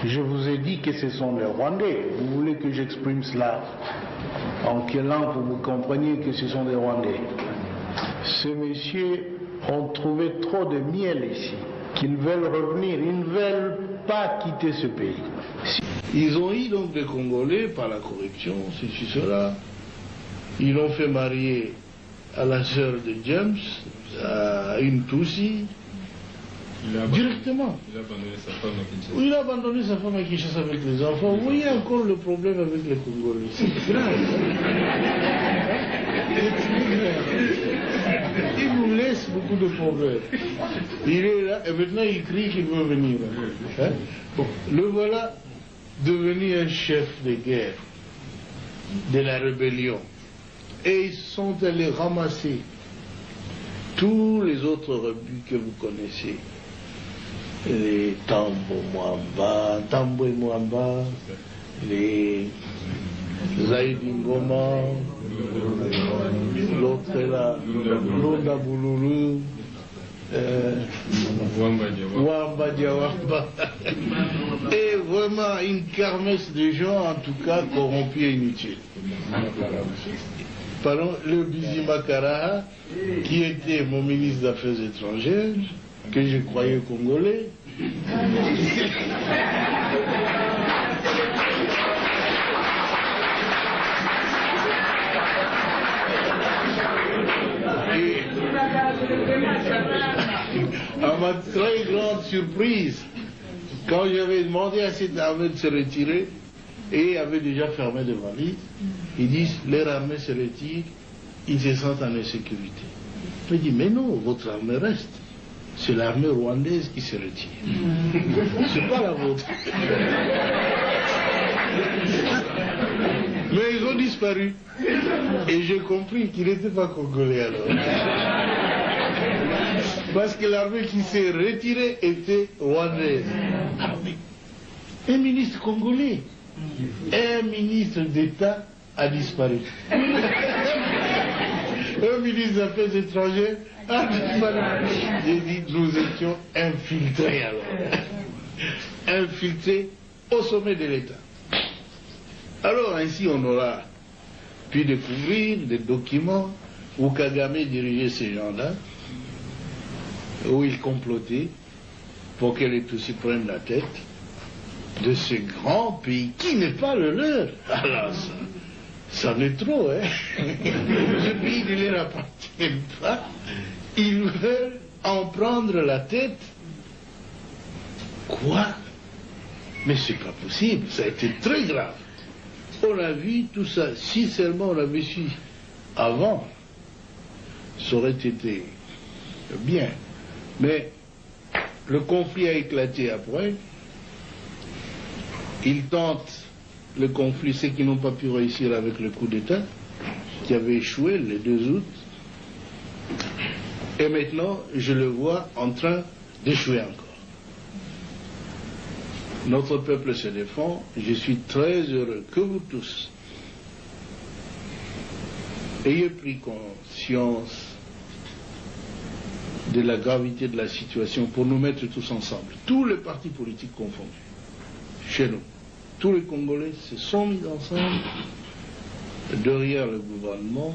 Je vous ai dit que ce sont les Rwandais. Vous voulez que j'exprime cela en quelle langue pour que vous compreniez que ce sont des Rwandais? Ces messieurs ont trouvé trop de miel ici, qu'ils veulent revenir. Ils ne veulent pas quitter ce pays. Ils ont eu donc des Congolais par la corruption, ceci, cela. Ils l'ont fait marier à la sœur de James, à une Tutsi, directement. Il a abandonné sa femme à Kinshasa. Oui, il a abandonné sa femme à Kinshasa avec les enfants. Vous voyez encore le problème avec les Congolais. C'est grave. Il nous laisse beaucoup de problèmes. Il est là et maintenant il crie qu'il veut venir. Hein? Bon, le voilà devenu un chef de guerre de la rébellion. Et ils sont allés ramasser tous les autres rebus que vous connaissez. Les Tambo Mwamba, les Zaidi Ngoma, l'autre là, Lunda Boululu, Wamba Diawamba. Et vraiment une kermesse de gens, en tout cas, corrompus et inutiles. Pardon, le Bizimakara, qui était mon ministre des Affaires étrangères, que je croyais congolais. Et à ma très grande surprise, quand j'avais demandé à cette armée de se retirer, et avait déjà fermé des valises, ils disent, leur armée se retire, ils se sentent en insécurité. Je dis, mais non, votre armée reste. C'est l'armée rwandaise qui se retire. C'est pas la vôtre. Mais ils ont disparu. Et j'ai compris qu'ils n'étaient pas congolais alors. Parce que l'armée qui s'est retirée était rwandaise. Ah, mais un ministre congolais, un ministre d'État a disparu. Un ministre des Affaires étrangères a disparu. J'ai dit, nous étions infiltrés alors. Infiltrés au sommet de l'État. Alors ainsi on aura pu découvrir des documents où Kagame dirigeait ces gens-là, où il complotait pour que les Tutsis prennent la tête de ce grand pays qui n'est pas le leur. Alors ça en est trop, hein. Ce pays ne leur appartient pas. Ils veulent en prendre la tête. Quoi? Mais c'est pas possible, ça a été très grave. On a vu tout ça, si seulement on l'avait su avant, ça aurait été bien. Mais le conflit a éclaté après. Ils tentent le conflit, ceux qui n'ont pas pu réussir avec le coup d'État, qui avait échoué le 2 août. Et maintenant, je le vois en train d'échouer encore. Notre peuple se défend. Je suis très heureux que vous tous ayez pris conscience de la gravité de la situation pour nous mettre tous ensemble, tous les partis politiques confondus, chez nous. Tous les Congolais se sont mis ensemble derrière le gouvernement